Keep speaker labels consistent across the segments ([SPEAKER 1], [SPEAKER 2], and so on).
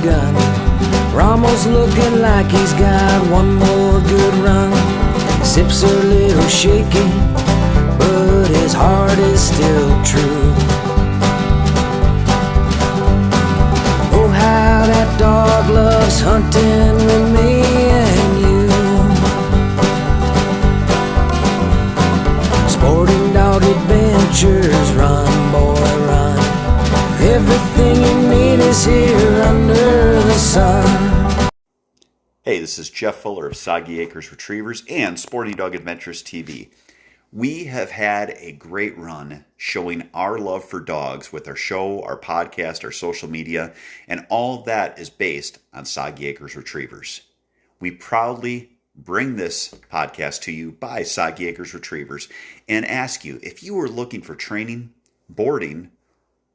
[SPEAKER 1] gun. Ramos looking like he's got one more good run. His hips are a little shaky, but his heart is still true. Oh, how that dog loves hunting with me and you. Sporting Dog Adventures, run, boy, run. Everything you need is here under the sun.
[SPEAKER 2] Hey, this is Jeff Fuller of Soggy Acres Retrievers and Sporting Dog Adventures TV. We have had a great run showing our love for dogs with our show, our podcast, our social media, and all of that is based on Soggy Acres Retrievers. We proudly bring this podcast to you by Soggy Acres Retrievers and ask you, if you are looking for training, boarding,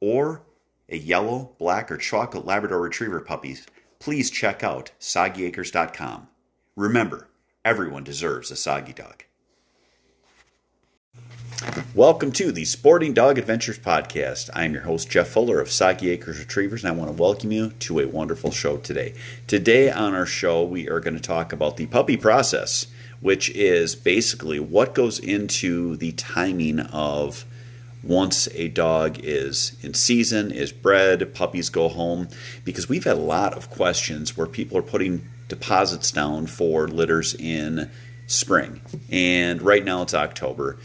[SPEAKER 2] or a yellow, black, or chocolate Labrador Retriever puppies, please check out soggyacres.com. Remember, everyone deserves a soggy dog. Welcome to the Sporting Dog Adventures podcast. I am your host, Jeff Fuller of Soggy Acres Retrievers, and I want to welcome you to a wonderful show today. Today on our show, we are going to talk about the puppy process, which is basically what goes into the timing of once a dog is in season, is bred, puppies go home, because we've had a lot of questions where people are putting deposits down for litters in spring. And right now it's October.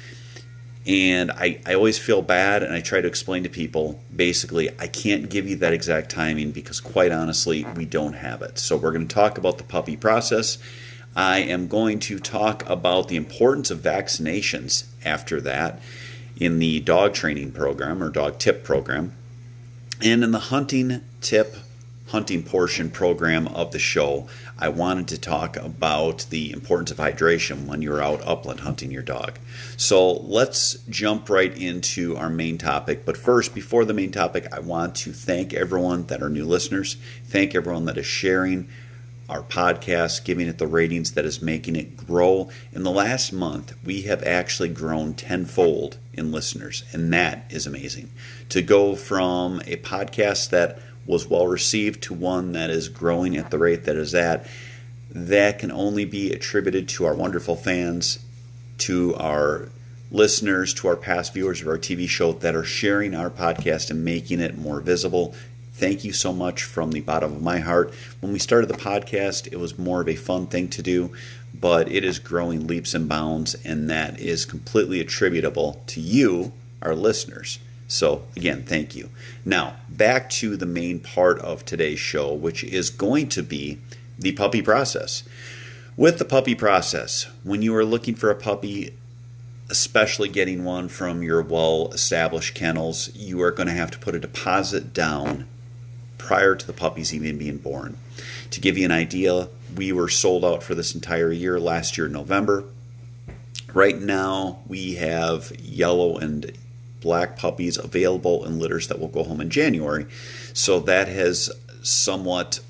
[SPEAKER 2] And I always feel bad, and I try to explain to people, basically, I can't give you that exact timing because, quite honestly, we don't have it. So we're going to talk about the puppy process. I am going to talk about the importance of vaccinations after that in the dog training program or dog tip program. And in the hunting portion program of the show, I wanted to talk about the importance of hydration when you're out upland hunting your dog. So let's jump right into our main topic. But first, before the main topic, I want to thank everyone that are new listeners. Thank everyone that is sharing our podcast, giving it the ratings that is making it grow. In the last month, we have actually grown tenfold in listeners, and that is amazing. To go from a podcast that was well received to one that is growing at the rate that is at, that can only be attributed to our wonderful fans, to our listeners, to our past viewers of our TV show that are sharing our podcast and making it more visible. Thank you so much from the bottom of my heart. When we started the podcast, it was more of a fun thing to do, but it is growing leaps and bounds, and that is completely attributable to you, our listeners. So, again, thank you. Now, back to the main part of today's show, which is going to be the puppy process. With the puppy process, when you are looking for a puppy, especially getting one from your well-established kennels, you are going to have to put a deposit down prior to the puppies even being born. To give you an idea, we were sold out for this entire year last year in November. Right now, we have yellow and black puppies available in litters that will go home in January. So that has somewhat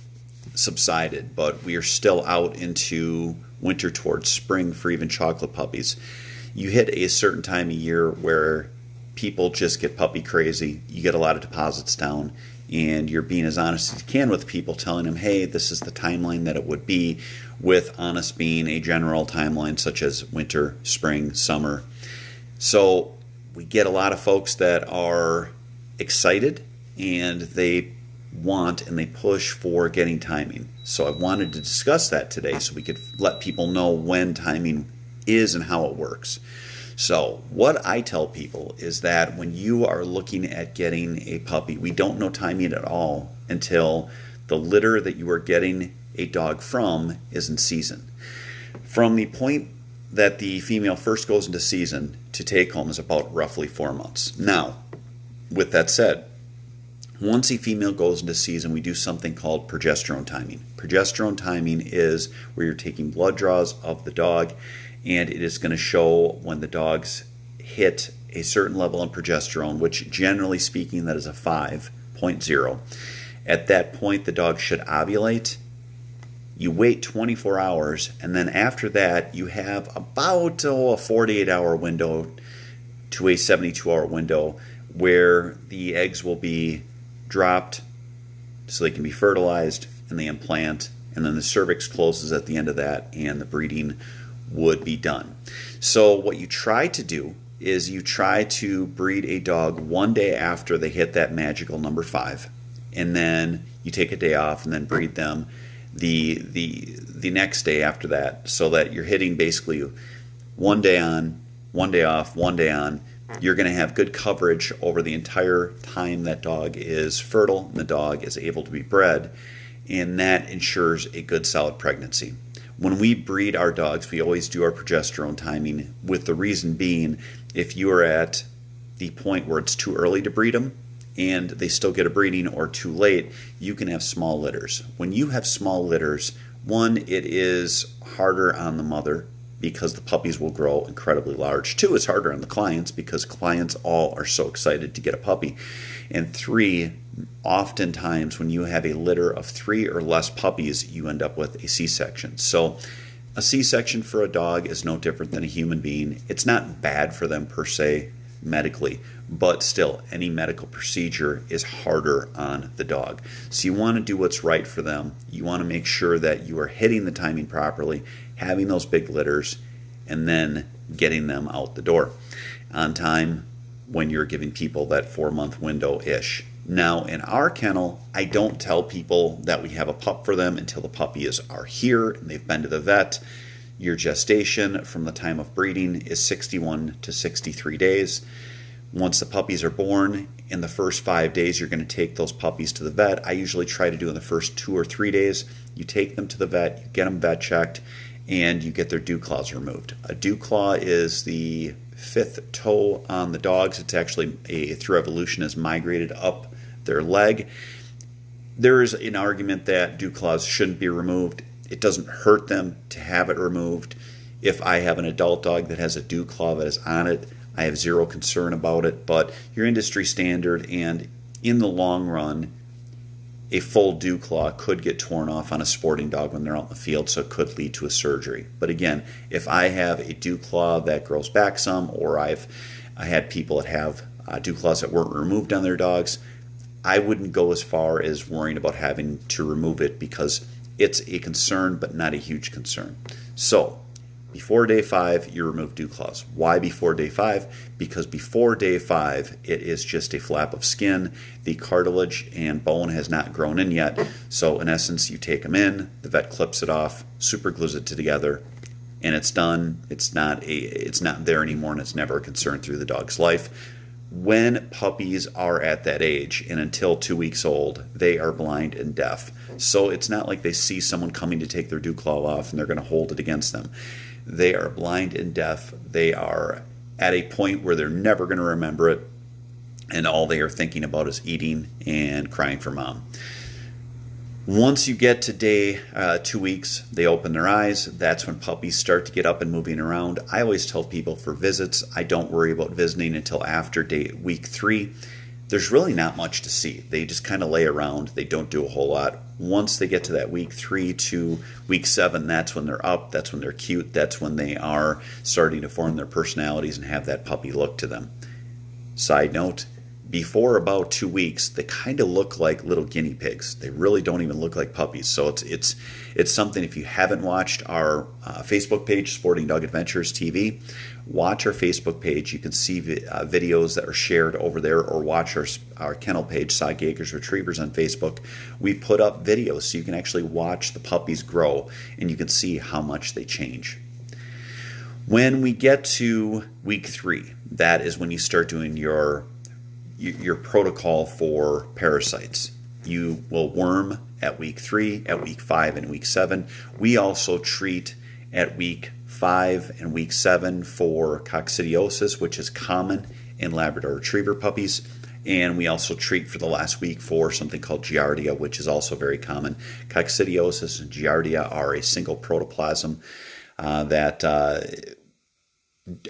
[SPEAKER 2] subsided, but we are still out into winter towards spring for even chocolate puppies. You hit a certain time of year where people just get puppy crazy. You get a lot of deposits down, and you're being as honest as you can with people, telling them, hey, this is the timeline that it would be, with honest being a general timeline such as winter, spring, summer. So we get a lot of folks that are excited, and they want and they push for getting timing. So I wanted to discuss that today so we could let people know when timing is and how it works. So what I tell people is that when you are looking at getting a puppy, we don't know timing at all until the litter that you are getting a dog from is in season. From the point that the female first goes into season to take home is about roughly 4 months. Now, with that said, once a female goes into season, we do something called progesterone timing. Progesterone timing is where you're taking blood draws of the dog, and it is going to show when the dogs hit a certain level in progesterone, which generally speaking, that is a 5.0. At that point, the dog should ovulate. You wait 24 hours, and then after that, you have about a 48-hour window to a 72-hour window where the eggs will be dropped, so they can be fertilized, and they implant, and then the cervix closes at the end of that, and the breeding would be done. So what you try to do is you try to breed a dog one day after they hit that magical number 5, and then you take a day off and then breed them the next day after that, so that you're hitting basically one day on, one day off, one day on. You're going to have good coverage over the entire time that dog is fertile and the dog is able to be bred, and that ensures a good solid pregnancy. When we breed our dogs, we always do our progesterone timing, with the reason being, if you are at the point where it's too early to breed them and they still get a breeding, or too late, you can have small litters. When you have small litters, one, it is harder on the mother because the puppies will grow incredibly large. 2, it's harder on the clients because clients all are so excited to get a puppy. And 3, oftentimes when you have a litter of 3 or less puppies, you end up with a C-section. So a C-section for a dog is no different than a human being. It's not bad for them per se medically, but still, any medical procedure is harder on the dog. So you want to do what's right for them. You want to make sure that you are hitting the timing properly, having those big litters, and then getting them out the door on time when you're giving people that 4-month window-ish. Now, in our kennel, I don't tell people that we have a pup for them until the puppies are here and they've been to the vet. Your gestation from the time of breeding is 61 to 63 days. Once the puppies are born, in the first 5 days, you're going to take those puppies to the vet. I usually try to do in the first 2 or 3 days. You take them to the vet, you get them vet checked, and you get their dew claws removed. A dew claw is the 5th toe on the dogs. It's actually, through evolution, has migrated up their leg. There is an argument that dew claws shouldn't be removed. It doesn't hurt them to have it removed. If I have an adult dog that has a dew claw that is on it, I have zero concern about it, but your industry standard, and in the long run, a full dew claw could get torn off on a sporting dog when they're out in the field, so it could lead to a surgery. But again, if I have a dew claw that grows back some, or I had people that have dew claws that weren't removed on their dogs, I wouldn't go as far as worrying about having to remove it, because it's a concern, but not a huge concern. So, before day 5, you remove dew claws. Why before day 5? Because before day 5, it is just a flap of skin. The cartilage and bone has not grown in yet. So, in essence, you take them in, the vet clips it off, super glues it together, and it's done. It's not there anymore, and it's never a concern through the dog's life. When puppies are at that age, and until 2 weeks old, they are blind and deaf. So it's not like they see someone coming to take their dew claw off and they're going to hold it against them. They are blind and deaf. They are at a point where they're never going to remember it, and all they are thinking about is eating and crying for mom. Once you get to day 2 weeks, they open their eyes. That's when puppies start to get up and moving around. I always tell people for visits, I don't worry about visiting until after week 3. There's really not much to see. They just kind of lay around. They don't do a whole lot. Once they get to that week 3 to week 7, that's when they're up. That's when they're cute. That's when they are starting to form their personalities and have that puppy look to them. Side note, before about 2 weeks, they kind of look like little guinea pigs. They really don't even look like puppies. So it's something, if you haven't watched our Facebook page, Sporting Dog Adventures TV, watch our Facebook page. You can see videos that are shared over there, or watch our kennel page, Soggy Acres Retrievers, on Facebook. We put up videos so you can actually watch the puppies grow, and you can see how much they change. When we get to week 3, that is when you start doing your protocol for parasites. You will worm at week 3, at week 5, and week 7. We also treat at week 5 and week 7 for coccidiosis, which is common in Labrador Retriever puppies. And we also treat for the last week for something called Giardia, which is also very common. Coccidiosis and Giardia are a single protoplasm that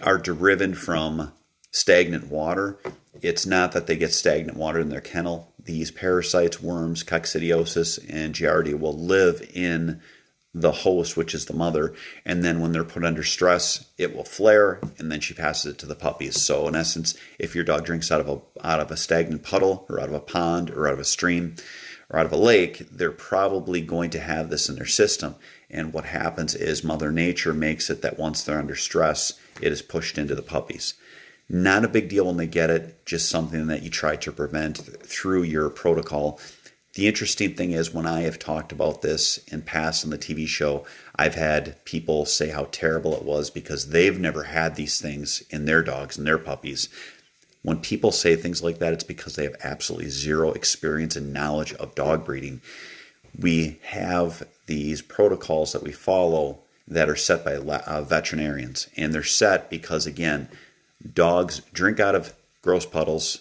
[SPEAKER 2] are derived from stagnant water. It's not that they get stagnant water in their kennel. These parasites, worms, coccidiosis, and Giardia will live in the host, which is the mother, and then when they're put under stress, it will flare, and then she passes it to the puppies. So in essence, if your dog drinks out of a stagnant puddle, or out of a pond, or out of a stream, or out of a lake, they're probably going to have this in their system. And what happens is Mother Nature makes it that once they're under stress, it is pushed into the puppies. Not a big deal when they get it, just something that you try to prevent through your protocol. The interesting thing is when I have talked about this in past on the TV show, I've had people say how terrible it was because they've never had these things in their dogs and their puppies. When people say things like that, it's because they have absolutely zero experience and knowledge of dog breeding. We have these protocols that we follow that are set by veterinarians, and they're set because, again, dogs drink out of gross puddles,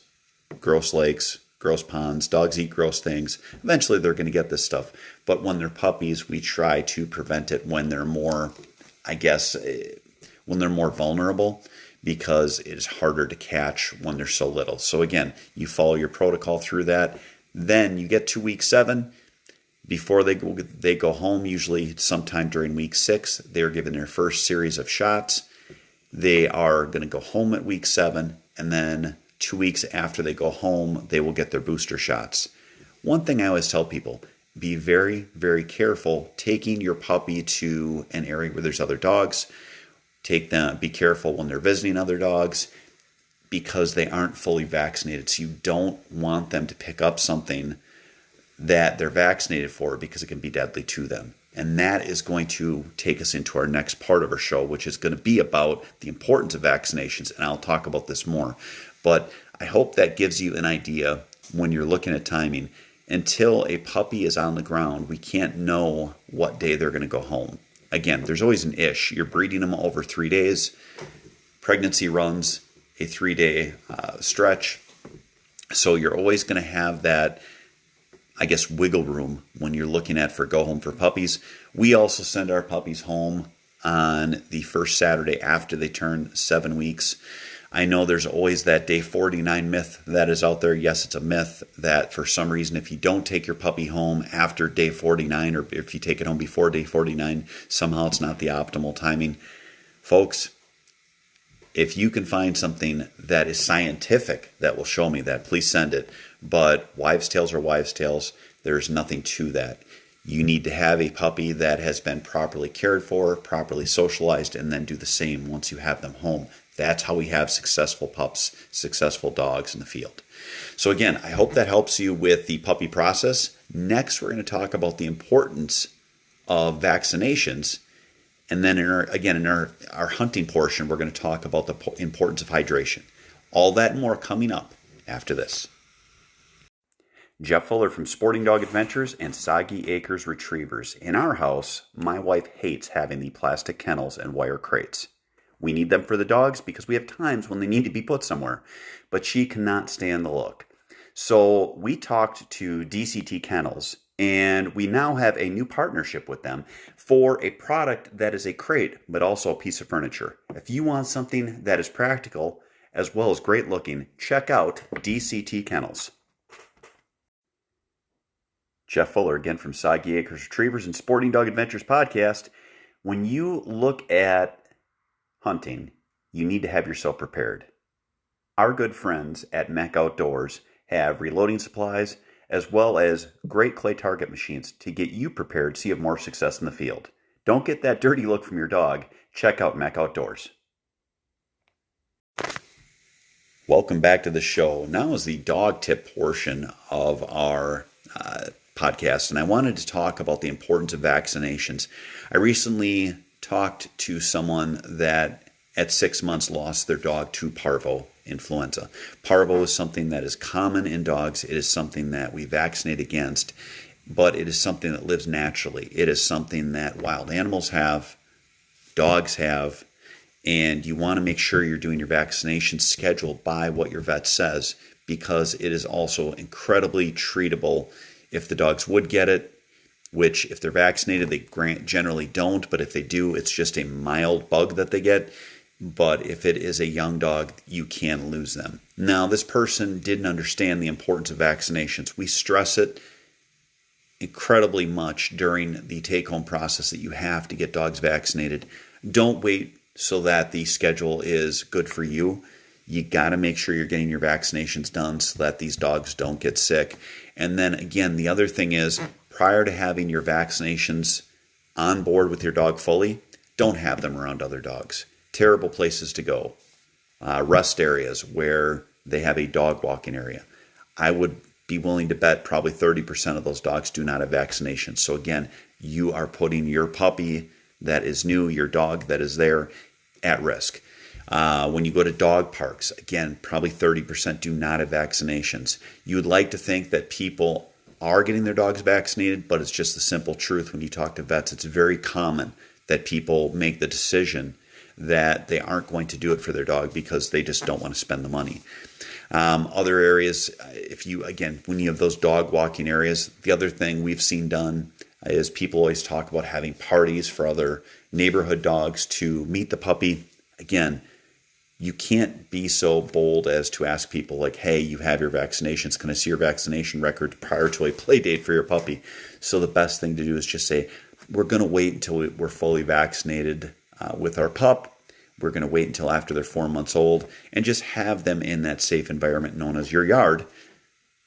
[SPEAKER 2] gross lakes, gross ponds. Dogs eat gross things. Eventually they're going to get this stuff. But when they're puppies, we try to prevent it when they're more, when they're more vulnerable, because it is harder to catch when they're so little. So again, you follow your protocol through that. Then you get to week 7. Before they go home, usually sometime during week 6, they're given their first series of shots. They are going to go home at week 7, and then 2 weeks after they go home, they will get their booster shots. One thing I always tell people, be very, very careful taking your puppy to an area where there's other dogs. Be careful when they're visiting other dogs because they aren't fully vaccinated. So you don't want them to pick up something that they're vaccinated for because it can be deadly to them. And that is going to take us into our next part of our show, which is going to be about the importance of vaccinations. And I'll talk about this more. But I hope that gives you an idea when you're looking at timing. Until a puppy is on the ground, we can't know what day they're going to go home. Again, there's always an ish. You're breeding them over 3 days. Pregnancy runs a 3-day stretch. So you're always going to have that, wiggle room when you're looking at for go home for puppies. We also send our puppies home on the first Saturday after they turn 7 weeks. I know there's always that day 49 myth that is out there. Yes, it's a myth that for some reason, if you don't take your puppy home after day 49, or if you take it home before day 49, somehow it's not the optimal timing. Folks, if you can find something that is scientific that will show me that, please send it. But wives' tales are wives' tales. There's nothing to that. You need to have a puppy that has been properly cared for, properly socialized, and then do the same once you have them home. That's how we have successful pups, successful dogs in the field. So again, I hope that helps you with the puppy process. Next, we're going to talk about the importance of vaccinations. And then in our hunting portion, we're going to talk about the importance of hydration. All that and more coming up after this. Jeff Fuller from Sporting Dog Adventures and Soggy Acres Retrievers. In our house, my wife hates having the plastic kennels and wire crates. We need them for the dogs because we have times when they need to be put somewhere, but she cannot stand the look. So we talked to DCT Kennels, and we now have a new partnership with them for a product that is a crate, but also a piece of furniture. If you want something that is practical as well as great looking, check out DCT Kennels. Jeff Fuller again from Soggy Acres Retrievers and Sporting Dog Adventures podcast. When you look at hunting, you need to have yourself prepared. Our good friends at Mac Outdoors have reloading supplies as well as great clay target machines to get you prepared so you have more success in the field. Don't get that dirty look from your dog. Check out Mac Outdoors. Welcome back to the show. Now is the dog tip portion of our podcast, and I wanted to talk about the importance of vaccinations. I recently talked to someone that at 6 months lost their dog to parvo influenza. Parvo is something that is common in dogs. It is something that we vaccinate against, but it is something that lives naturally. It is something that wild animals have, dogs have, and you want to make sure you're doing your vaccination schedule by what your vet says, because it is also incredibly treatable if the dogs would get it, which if they're vaccinated, they generally don't. But if they do, it's just a mild bug that they get. But if it is a young dog, you can lose them. Now, this person didn't understand the importance of vaccinations. We stress it incredibly much during the take-home process that you have to get dogs vaccinated. Don't wait so that the schedule is good for you. You got to make sure you're getting your vaccinations done so that these dogs don't get sick. And then again, the other thing is, prior to having your vaccinations on board with your dog fully, don't have them around other dogs. Terrible places to go. Rest areas where they have a dog walking area. I would be willing to bet probably 30% of those dogs do not have vaccinations. So again, you are putting your puppy that is new, your dog that is there, at risk. When you go to dog parks, again, probably 30% do not have vaccinations. You would like to think that people are getting their dogs vaccinated, but it's just the simple truth. When you talk to vets, it's very common that people make the decision that they aren't going to do it for their dog because they just don't want to spend the money. Other areas, when you have those dog walking areas, the other thing we've seen done is people always talk about having parties for other neighborhood dogs to meet the puppy. Again, you can't be so bold as to ask people like, hey, you have your vaccinations. Can I see your vaccination record prior to a play date for your puppy? So the best thing to do is just say, we're going to wait until we're fully vaccinated with our pup. We're going to wait until after they're 4 months old and just have them in that safe environment known as your yard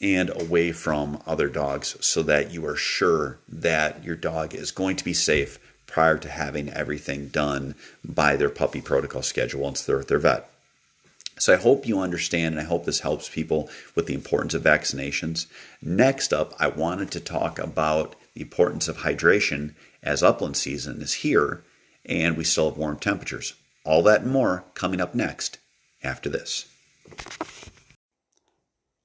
[SPEAKER 2] and away from other dogs so that you are sure that your dog is going to be safe prior to having everything done by their puppy protocol schedule once they're at their vet. So I hope you understand, and I hope this helps people with the importance of vaccinations. Next up, I wanted to talk about the importance of hydration as upland season is here and we still have warm temperatures. All that and more coming up next after this.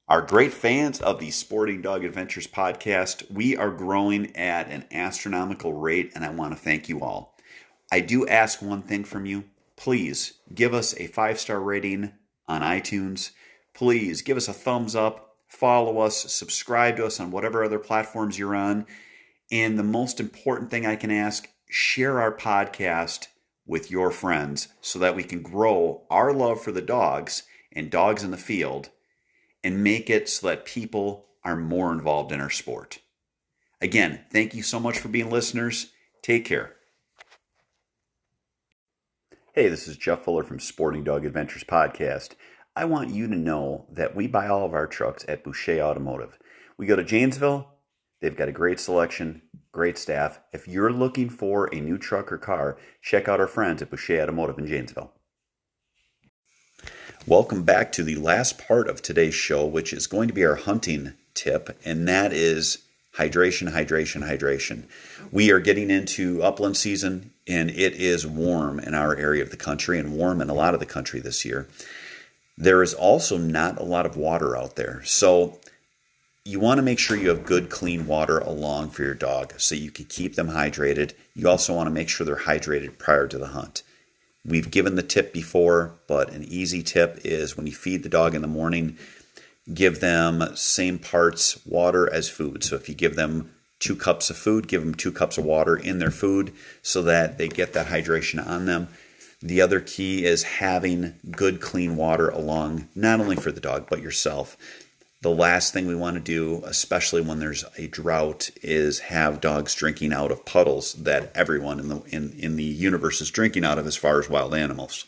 [SPEAKER 2] Our great fans of the Sporting Dog Adventures podcast, we are growing at an astronomical rate, and I want to thank you all. I do ask one thing from you. Please give us a 5-star rating on iTunes. Please give us a thumbs up, follow us, subscribe to us on whatever other platforms you're on. And the most important thing I can ask, share our podcast with your friends so that we can grow our love for the dogs and dogs in the field and make it so that people are more involved in our sport. Again, thank you so much for being listeners. Take care. Hey, this is Jeff Fuller from Sporting Dog Adventures Podcast. I want you to know that we buy all of our trucks at Boucher Automotive. We go to Janesville. They've got a great selection, great staff. If you're looking for a new truck or car, check out our friends at Boucher Automotive in Janesville. Welcome back to the last part of today's show, which is going to be our hunting tip, and that is hydration, hydration, hydration. We are getting into upland season, and it is warm in our area of the country and warm in a lot of the country this year. There is also not a lot of water out there, so you want to make sure you have good, clean water along for your dog so you can keep them hydrated. You also want to make sure they're hydrated prior to the hunt. We've given the tip before, but an easy tip is when you feed the dog in the morning, give them same parts water as food. So if you give them 2 cups of food, give them 2 cups of water in their food so that they get that hydration on them. The other key is having good, clean water along, not only for the dog, but yourself. The last thing we want to do, especially when there's a drought, is have dogs drinking out of puddles that everyone in the universe is drinking out of as far as wild animals.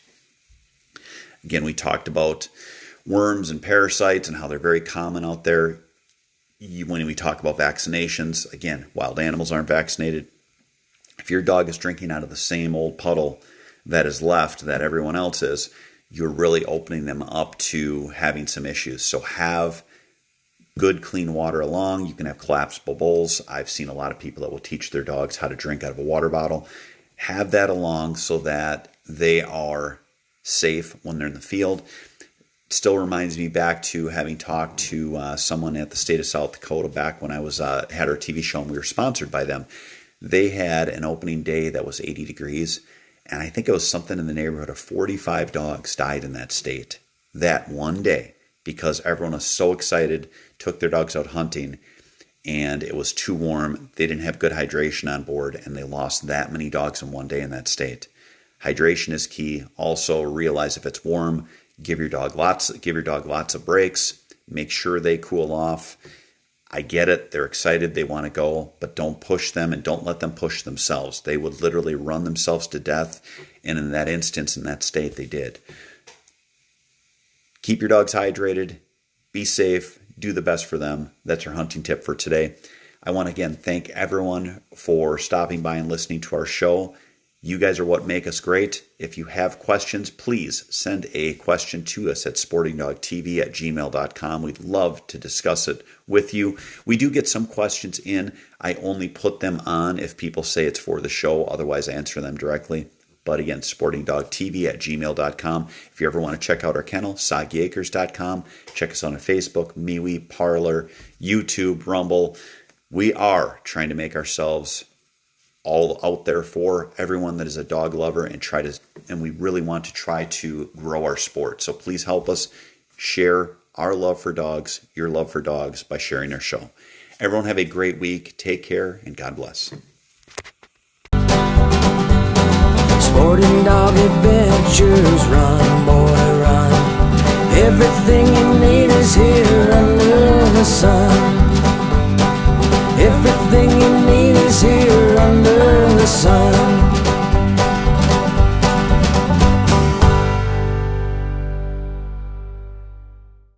[SPEAKER 2] Again, we talked about worms and parasites and how they're very common out there. When we talk about vaccinations, again, wild animals aren't vaccinated. If your dog is drinking out of the same old puddle that is left that everyone else is, you're really opening them up to having some issues. So have good, clean water along. You can have collapsible bowls. I've seen a lot of people that will teach their dogs how to drink out of a water bottle. Have that along so that they are safe when they're in the field. It still reminds me back to having talked to someone at the state of South Dakota back when I had our TV show and we were sponsored by them. They had an opening day that was 80 degrees, and I think it was something in the neighborhood of 45 dogs died in that state that one day because everyone was so excited, took their dogs out hunting, and it was too warm. They didn't have good hydration on board, and they lost that many dogs in one day in that state. Hydration is key. Also, realize if it's warm, give your dog lots of breaks. Make sure they cool off. I get it. They're excited. They want to go, but don't push them and don't let them push themselves. They would literally run themselves to death, and in that instance, in that state, they did. Keep your dogs hydrated, be safe, do the best for them. That's our hunting tip for today. I want to again thank everyone for stopping by and listening to our show. You guys are what make us great. If you have questions, please send a question to us at sportingdogtv@gmail.com. We'd love to discuss it with you. We do get some questions in. I only put them on if people say it's for the show. Otherwise, I answer them directly. But again, sportingdogtv@gmail.com. If you ever want to check out our kennel, soggyacres.com. Check us out on Facebook, MeWe, Parler, YouTube, Rumble. We are trying to make ourselves all out there for everyone that is a dog lover and we really want to try to grow our sport. So please help us share our love for dogs, your love for dogs, by sharing our show. Everyone have a great week. Take care and God bless.
[SPEAKER 1] Sporting dog adventures, run, boy, run. Everything you need is here under the sun.